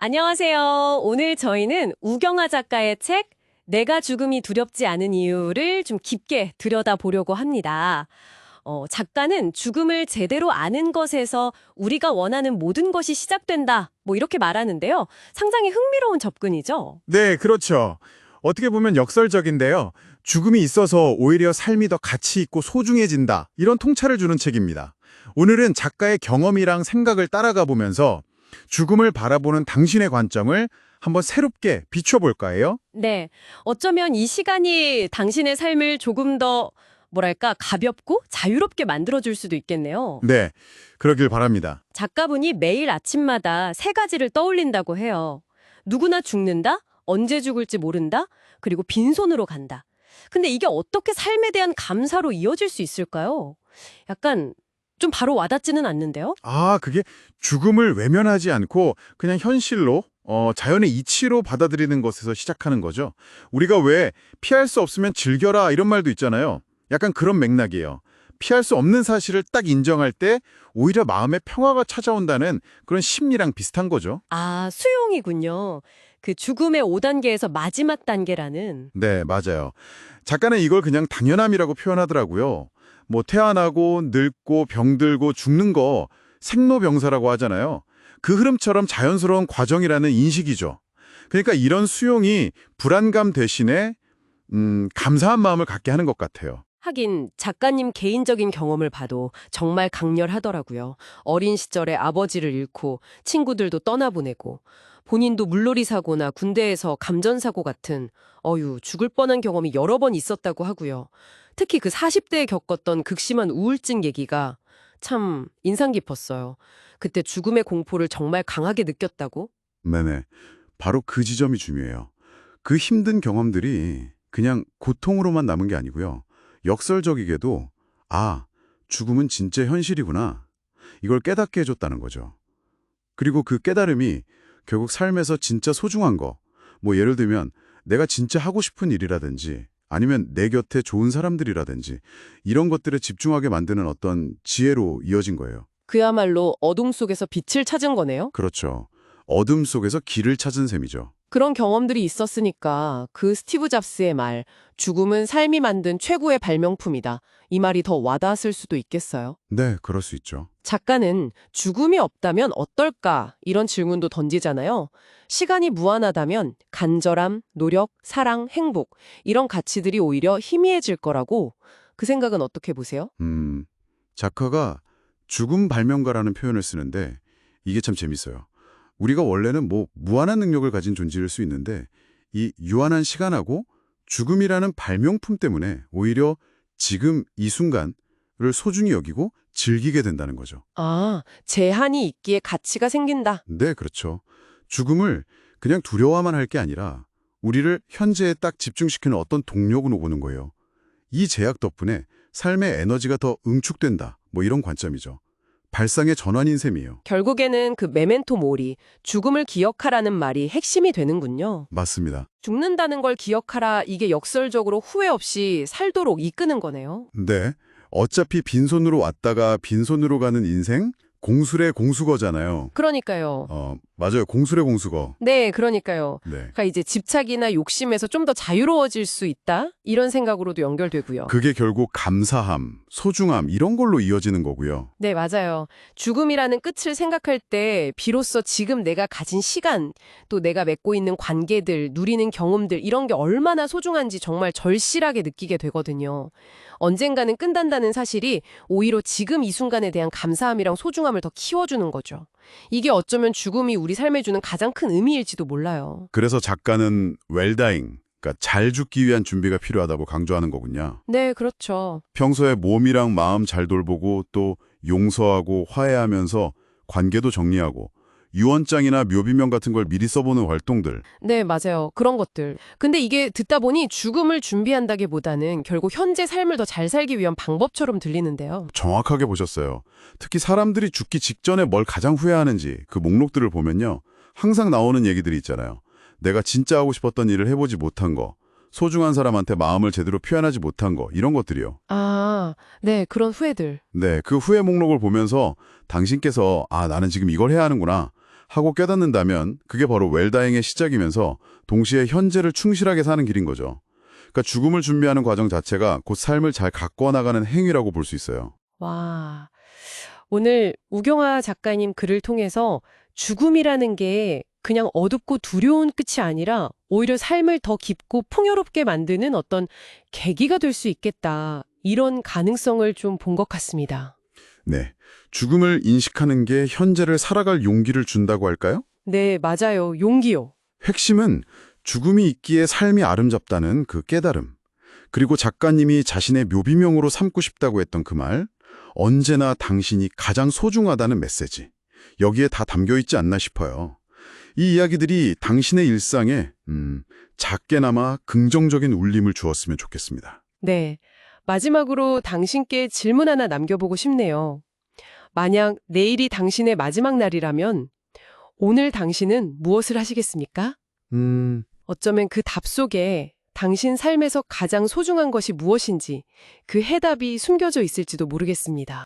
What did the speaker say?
안녕하세요. 오늘 저희는 우경아 작가의 책 내가 죽음이 두렵지 않은 이유를 좀 깊게 들여다보려고 합니다. 작가는 죽음을 제대로 아는 것에서 우리가 원하는 모든 것이 시작된다. 뭐 이렇게 말하는데요. 상당히 흥미로운 접근이죠. 네, 그렇죠. 어떻게 보면 역설적인데요. 죽음이 있어서 오히려 삶이 더 가치 있고 소중해진다. 이런 통찰을 주는 책입니다. 오늘은 작가의 경험이랑 생각을 따라가 보면서 죽음을 바라보는 당신의 관점을 한번 새롭게 비춰볼까 해요. 네. 어쩌면 이 시간이 당신의 삶을 조금 더 뭐랄까 가볍고 자유롭게 만들어줄 수도 있겠네요. 네, 그러길 바랍니다. 작가분이 매일 아침마다 세 가지를 떠올린다고 해요. 누구나 죽는다, 언제 죽을지 모른다, 그리고 빈손으로 간다. 근데 이게 어떻게 삶에 대한 감사로 이어질 수 있을까요? 약간 좀 바로 와닿지는 않는데요? 그게 죽음을 외면하지 않고 그냥 현실로, 자연의 이치로 받아들이는 것에서 시작하는 거죠. 우리가 왜 피할 수 없으면 즐겨라 이런 말도 있잖아요. 약간 그런 맥락이에요. 피할 수 없는 사실을 딱 인정할 때 오히려 마음의 평화가 찾아온다는 그런 심리랑 비슷한 거죠. 아, 수용이군요. 그 죽음의 5단계에서 마지막 단계라는. 네, 맞아요. 작가는 이걸 그냥 당연함이라고 표현하더라고요. 뭐 태어나고 늙고 병들고 죽는 거 생로병사라고 하잖아요. 그 흐름처럼 자연스러운 과정이라는 인식이죠. 그러니까 이런 수용이 불안감 대신에 감사한 마음을 갖게 하는 것 같아요. 하긴 작가님 개인적인 경험을 봐도 정말 강렬하더라고요. 어린 시절에 아버지를 잃고 친구들도 떠나보내고 본인도 물놀이 사고나 군대에서 감전사고 같은 죽을 뻔한 경험이 여러 번 있었다고 하고요. 특히 그 40대에 겪었던 극심한 우울증 얘기가 참 인상 깊었어요. 그때 죽음의 공포를 정말 강하게 느꼈다고? 네네. 바로 그 지점이 중요해요. 그 힘든 경험들이 그냥 고통으로만 남은 게 아니고요. 역설적이게도 죽음은 진짜 현실이구나. 이걸 깨닫게 해줬다는 거죠. 그리고 그 깨달음이 결국 삶에서 진짜 소중한 거, 뭐 예를 들면 내가 진짜 하고 싶은 일이라든지 아니면 내 곁에 좋은 사람들이라든지 이런 것들에 집중하게 만드는 어떤 지혜로 이어진 거예요. 그야말로 어둠 속에서 빛을 찾은 거네요? 그렇죠. 어둠 속에서 길을 찾은 셈이죠. 그런 경험들이 있었으니까 그 스티브 잡스의 말, 죽음은 삶이 만든 최고의 발명품이다. 이 말이 더 와닿았을 수도 있겠어요. 네, 그럴 수 있죠. 작가는 죽음이 없다면 어떨까? 이런 질문도 던지잖아요. 시간이 무한하다면 간절함, 노력, 사랑, 행복 이런 가치들이 오히려 희미해질 거라고 그 생각은 어떻게 보세요? 작가가 죽음 발명가라는 표현을 쓰는데 이게 참 재밌어요. 우리가 원래는 뭐 무한한 능력을 가진 존재일 수 있는데 이 유한한 시간하고 죽음이라는 발명품 때문에 오히려 지금 이 순간을 소중히 여기고 즐기게 된다는 거죠. 아, 제한이 있기에 가치가 생긴다. 네, 그렇죠. 죽음을 그냥 두려워만 할 게 아니라 우리를 현재에 딱 집중시키는 어떤 동력으로 보는 거예요. 이 제약 덕분에 삶의 에너지가 더 응축된다. 뭐 이런 관점이죠. 발상의 전환인 셈이에요. 결국에는 그 메멘토 모리, 죽음을 기억하라는 말이 핵심이 되는군요. 맞습니다. 죽는다는 걸 기억하라 이게 역설적으로 후회 없이 살도록 이끄는 거네요. 네. 어차피 빈손으로 왔다가 빈손으로 가는 인생? 공술의 공수거잖아요. 그러니까요. 맞아요. 공술의 공수거. 네, 그러니까요. 네. 그러니까 이제 집착이나 욕심에서 좀 더 자유로워질 수 있다? 이런 생각으로도 연결되고요. 그게 결국 감사함, 소중함 이런 걸로 이어지는 거고요. 네, 맞아요. 죽음이라는 끝을 생각할 때 비로소 지금 내가 가진 시간, 또 내가 맺고 있는 관계들, 누리는 경험들 이런 게 얼마나 소중한지 정말 절실하게 느끼게 되거든요. 언젠가는 끝난다는 사실이 오히려 지금 이 순간에 대한 감사함이랑 소중함을 더 키워주는 거죠. 이게 어쩌면 죽음이 우리 삶에 주는 가장 큰 의미일지도 몰라요. 그래서 작가는 웰다잉, 그러니까 잘 죽기 위한 준비가 필요하다고 강조하는 거군요. 네, 그렇죠. 평소에 몸이랑 마음 잘 돌보고 또 용서하고 화해하면서 관계도 정리하고 유언장이나 묘비명 같은 걸 미리 써보는 활동들. 네, 맞아요. 그런 것들. 근데 이게 듣다 보니 죽음을 준비한다기보다는 결국 현재 삶을 더 잘 살기 위한 방법처럼 들리는데요. 정확하게 보셨어요. 특히 사람들이 죽기 직전에 뭘 가장 후회하는지 그 목록들을 보면요. 항상 나오는 얘기들이 있잖아요. 내가 진짜 하고 싶었던 일을 해보지 못한 거, 소중한 사람한테 마음을 제대로 표현하지 못한 거, 이런 것들이요. 아, 네, 그런 후회들. 네, 그 후회 목록을 보면서 당신께서 나는 지금 이걸 해야 하는구나 하고 깨닫는다면 그게 바로 웰다잉의 시작이면서 동시에 현재를 충실하게 사는 길인 거죠. 그러니까 죽음을 준비하는 과정 자체가 곧 삶을 잘 가꿔 나가는 행위라고 볼 수 있어요. 와, 오늘 우경아 작가님 글을 통해서 죽음이라는 게 그냥 어둡고 두려운 끝이 아니라 오히려 삶을 더 깊고 풍요롭게 만드는 어떤 계기가 될 수 있겠다. 이런 가능성을 좀 본 것 같습니다. 네. 죽음을 인식하는 게 현재를 살아갈 용기를 준다고 할까요? 네, 맞아요. 용기요. 핵심은 죽음이 있기에 삶이 아름답다는 그 깨달음. 그리고 작가님이 자신의 묘비명으로 삼고 싶다고 했던 그 말, 언제나 당신이 가장 소중하다는 메시지. 여기에 다 담겨 있지 않나 싶어요. 이 이야기들이 당신의 일상에 작게나마 긍정적인 울림을 주었으면 좋겠습니다. 네. 마지막으로 당신께 질문 하나 남겨보고 싶네요. 만약 내일이 당신의 마지막 날이라면 오늘 당신은 무엇을 하시겠습니까? 어쩌면 그 답 속에 당신 삶에서 가장 소중한 것이 무엇인지 그 해답이 숨겨져 있을지도 모르겠습니다.